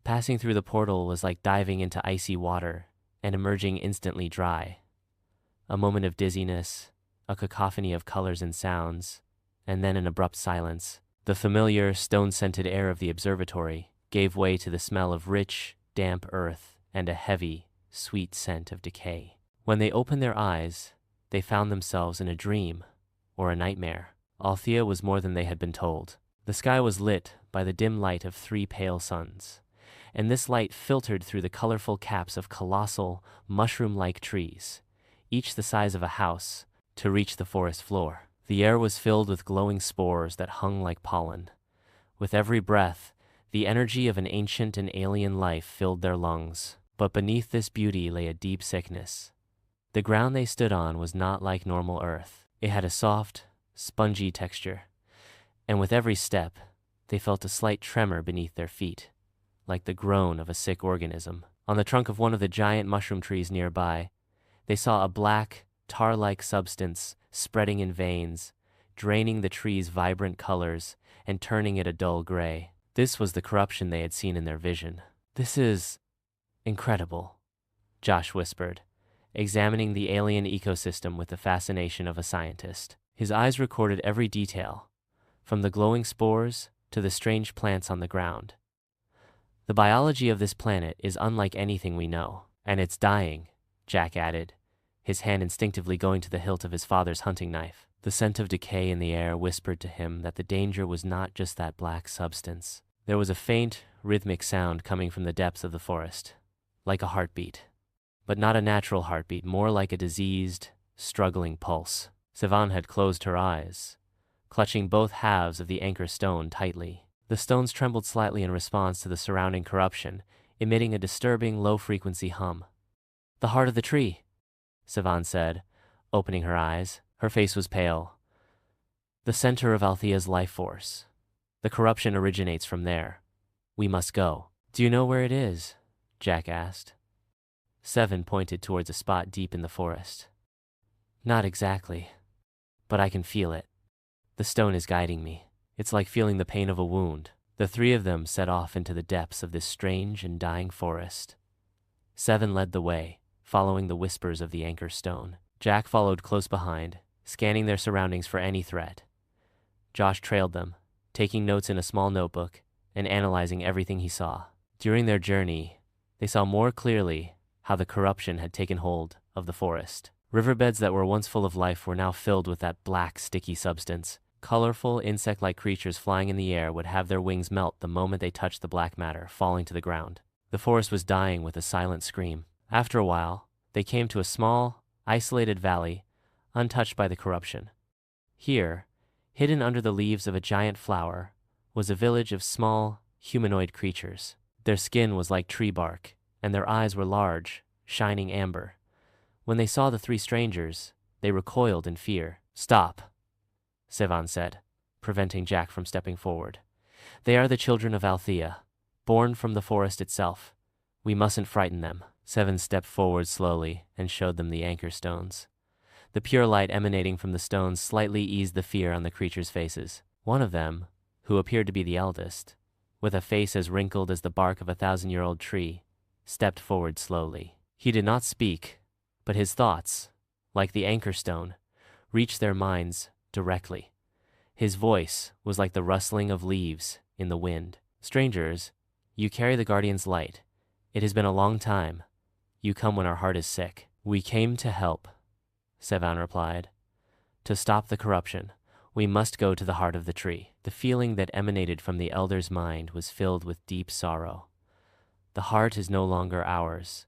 Passing through the portal was like diving into icy water and emerging instantly dry. A moment of dizziness, a cacophony of colors and sounds, and then an abrupt silence. The familiar, stone-scented air of the observatory gave way to the smell of rich, damp earth and a heavy, sweet scent of decay. When they opened their eyes, they found themselves in a dream or a nightmare. Althea was more than they had been told. The sky was lit by the dim light of 3 pale suns, and this light filtered through the colorful caps of colossal, mushroom-like trees, each the size of a house, to reach the forest floor. The air was filled with glowing spores that hung like pollen. With every breath, the energy of an ancient and alien life filled their lungs. But beneath this beauty lay a deep sickness. The ground they stood on was not like normal earth. It had a soft, spongy texture, and with every step, they felt a slight tremor beneath their feet, like the groan of a sick organism. On the trunk of one of the giant mushroom trees nearby, they saw a black, tar-like substance spreading in veins, draining the tree's vibrant colors and turning it a dull gray. This was the corruption they had seen in their vision. "This is incredible," Josh whispered, examining the alien ecosystem with the fascination of a scientist. His eyes recorded every detail, from the glowing spores to the strange plants on the ground. "The biology of this planet is unlike anything we know, and it's dying," Jack added, his hand instinctively going to the hilt of his father's hunting knife. The scent of decay in the air whispered to him that the danger was not just that black substance. There was a faint, rhythmic sound coming from the depths of the forest, like a heartbeat. But not a natural heartbeat, more like a diseased, struggling pulse. Sevan had closed her eyes, clutching both halves of the anchor stone tightly. The stones trembled slightly in response to the surrounding corruption, emitting a disturbing, low-frequency hum. "The heart of the tree," Sevan said, opening her eyes. Her face was pale. "The center of Althea's life force. The corruption originates from there. We must go." "Do you know where it is?" Jack asked. Sevan pointed towards a spot deep in the forest. "Not exactly, but I can feel it. The stone is guiding me. It's like feeling the pain of a wound." The 3 of them set off into the depths of this strange and dying forest. Sevan led the way, following the whispers of the anchor stone. Jack followed close behind, scanning their surroundings for any threat. Josh trailed them, taking notes in a small notebook and analyzing everything he saw. During their journey, they saw more clearly how the corruption had taken hold of the forest. Riverbeds that were once full of life were now filled with that black, sticky substance. Colorful, insect-like creatures flying in the air would have their wings melt the moment they touched the black matter, falling to the ground. The forest was dying with a silent scream. After a while, they came to a small, isolated valley, untouched by the corruption. Here, hidden under the leaves of a giant flower, was a village of small, humanoid creatures. Their skin was like tree bark, and their eyes were large, shining amber. When they saw the 3 strangers, they recoiled in fear. "Stop," Sevan said, preventing Jack from stepping forward. "They are the children of Althea, born from the forest itself. We mustn't frighten them." Sevan stepped forward slowly and showed them the anchor stones. The pure light emanating from the stones slightly eased the fear on the creatures' faces. One of them, who appeared to be the eldest, with a face as wrinkled as the bark of a 1,000-year-old tree, stepped forward slowly. He did not speak, but his thoughts, like the anchor stone, reached their minds directly. His voice was like the rustling of leaves in the wind. "Strangers, you carry the Guardian's light. It has been a long time. You come when our heart is sick." "We came to help," Sevan replied. "To stop the corruption, we must go to the heart of the tree." The feeling that emanated from the elder's mind was filled with deep sorrow. The heart is no longer ours.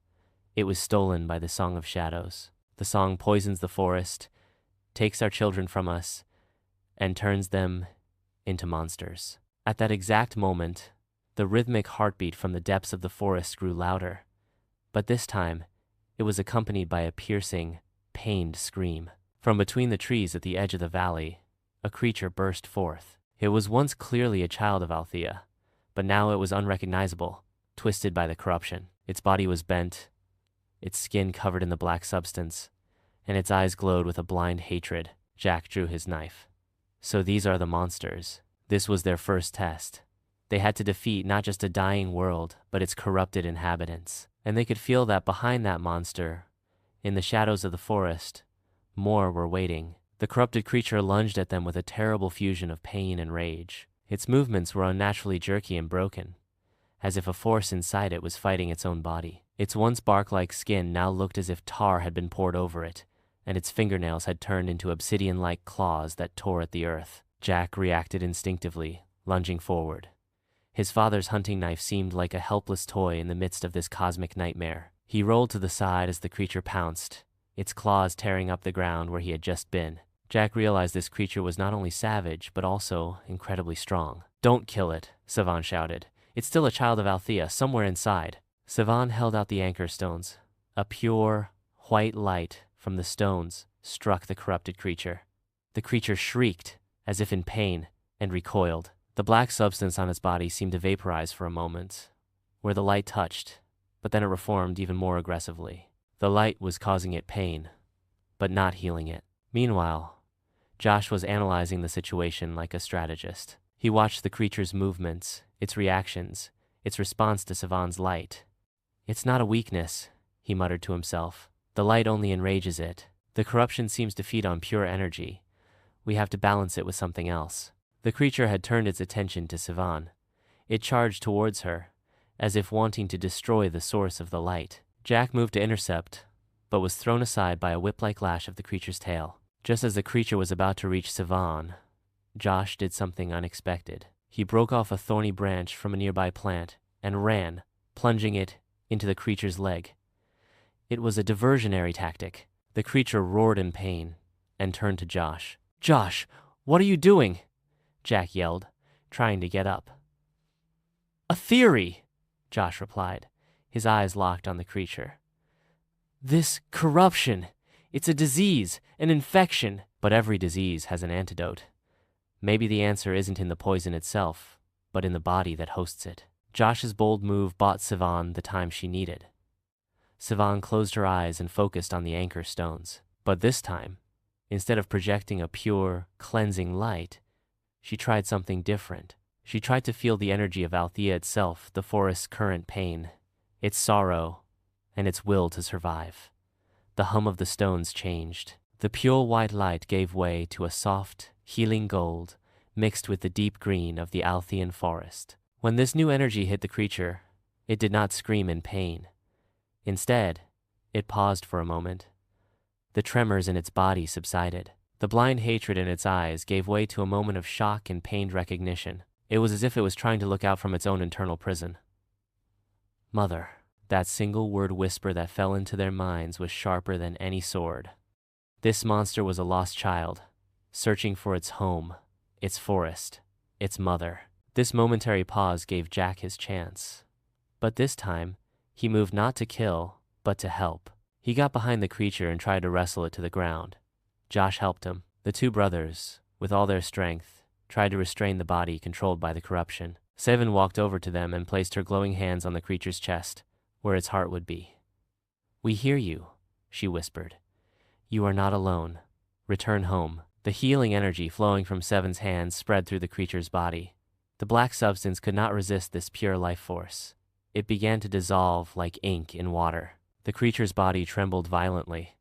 It was stolen by the Song of Shadows. The song poisons the forest, takes our children from us, and turns them into monsters. At that exact moment, the rhythmic heartbeat from the depths of the forest grew louder, but this time, it was accompanied by a piercing, pained scream. From between the trees at the edge of the valley, a creature burst forth. It was once clearly a child of Althea, but now it was unrecognizable, twisted by the corruption. Its body was bent, its skin covered in the black substance, and its eyes glowed with a blind hatred. Jack drew his knife. "So these are the monsters." This was their first test. They had to defeat not just a dying world, but its corrupted inhabitants. And they could feel that behind that monster, in the shadows of the forest, more were waiting. The corrupted creature lunged at them with a terrible fusion of pain and rage. Its movements were unnaturally jerky and broken, as if a force inside it was fighting its own body. Its once bark-like skin now looked as if tar had been poured over it, and its fingernails had turned into obsidian-like claws that tore at the earth. Jack reacted instinctively, lunging forward. His father's hunting knife seemed like a helpless toy in the midst of this cosmic nightmare. He rolled to the side as the creature pounced, its claws tearing up the ground where he had just been. Jack realized this creature was not only savage, but also incredibly strong. "Don't kill it," Sevan shouted. "It's still a child of Althea, somewhere inside." Sevan held out the anchor stones. A pure, white light from the stones struck the corrupted creature. The creature shrieked, as if in pain, and recoiled. The black substance on its body seemed to vaporize for a moment, where the light touched, but then it reformed even more aggressively. The light was causing it pain, but not healing it. Meanwhile, Josh was analyzing the situation like a strategist. He watched the creature's movements, its reactions, its response to Sevan's light. "It's not a weakness," he muttered to himself. "The light only enrages it. The corruption seems to feed on pure energy. We have to balance it with something else." The creature had turned its attention to Sevan. It charged towards her, as if wanting to destroy the source of the light. Jack moved to intercept, but was thrown aside by a whip-like lash of the creature's tail. Just as the creature was about to reach Sevan, Josh did something unexpected. He broke off a thorny branch from a nearby plant and ran, plunging it into the creature's leg. It was a diversionary tactic. The creature roared in pain and turned to Josh. "Josh, what are you doing?" Jack yelled, trying to get up. "A theory," Josh replied, his eyes locked on the creature. "This corruption, it's a disease, an infection." "But every disease has an antidote. Maybe the answer isn't in the poison itself, but in the body that hosts it." Josh's bold move bought Sevan the time she needed. Sevan closed her eyes and focused on the anchor stones. But this time, instead of projecting a pure, cleansing light, she tried something different. She tried to feel the energy of Althea itself, the forest's current pain, its sorrow, and its will to survive. The hum of the stones changed. The pure white light gave way to a soft, healing gold mixed with the deep green of the Althean forest. When this new energy hit the creature, it did not scream in pain. Instead, it paused for a moment. The tremors in its body subsided. The blind hatred in its eyes gave way to a moment of shock and pained recognition. It was as if it was trying to look out from its own internal prison. "Mother." That single word whisper that fell into their minds was sharper than any sword. This monster was a lost child, searching for its home, its forest, its mother. This momentary pause gave Jack his chance. But this time, he moved not to kill, but to help. He got behind the creature and tried to wrestle it to the ground. Josh helped him. The two brothers, with all their strength, tried to restrain the body controlled by the corruption. Sevan walked over to them and placed her glowing hands on the creature's chest, where its heart would be. "We hear you," she whispered. "You are not alone. Return home." The healing energy flowing from Sevan's hands spread through the creature's body. The black substance could not resist this pure life force. It began to dissolve like ink in water. The creature's body trembled violently.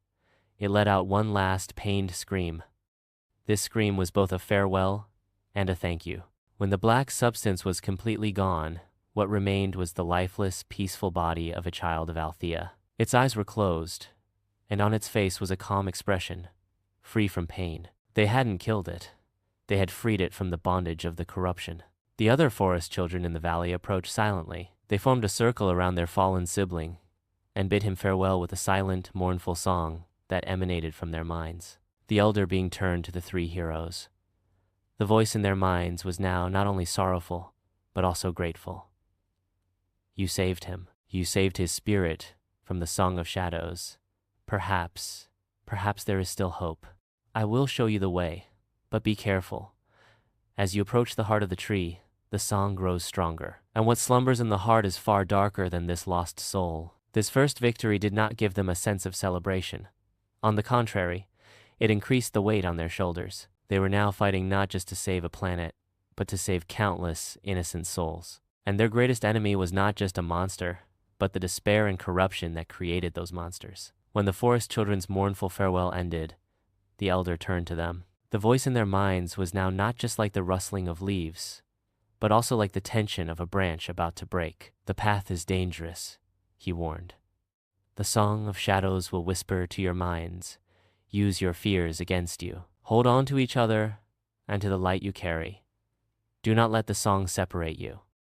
It let out one last pained scream. This scream was both a farewell and a thank you. When the black substance was completely gone, what remained was the lifeless, peaceful body of a child of Althea. Its eyes were closed, and on its face was a calm expression, free from pain. They hadn't killed it. They had freed it from the bondage of the corruption. The other forest children in the valley approached silently. They formed a circle around their fallen sibling and bid him farewell with a silent, mournful song that emanated from their minds. The elder being turned to the three heroes. The voice in their minds was now not only sorrowful, but also grateful. "You saved him. You saved his spirit from the Song of Shadows. Perhaps there is still hope. I will show you the way, but be careful. As you approach the heart of the tree, the song grows stronger, and what slumbers in the heart is far darker than this lost soul." This first victory did not give them a sense of celebration. On the contrary, it increased the weight on their shoulders. They were now fighting not just to save a planet, but to save countless innocent souls. And their greatest enemy was not just a monster, but the despair and corruption that created those monsters. When the forest children's mournful farewell ended, the elder turned to them. The voice in their minds was now not just like the rustling of leaves, but also like the tension of a branch about to break. "The path is dangerous," he warned. "The song of shadows will whisper to your minds, use your fears against you. Hold on to each other and to the light you carry. Do not let the song separate you."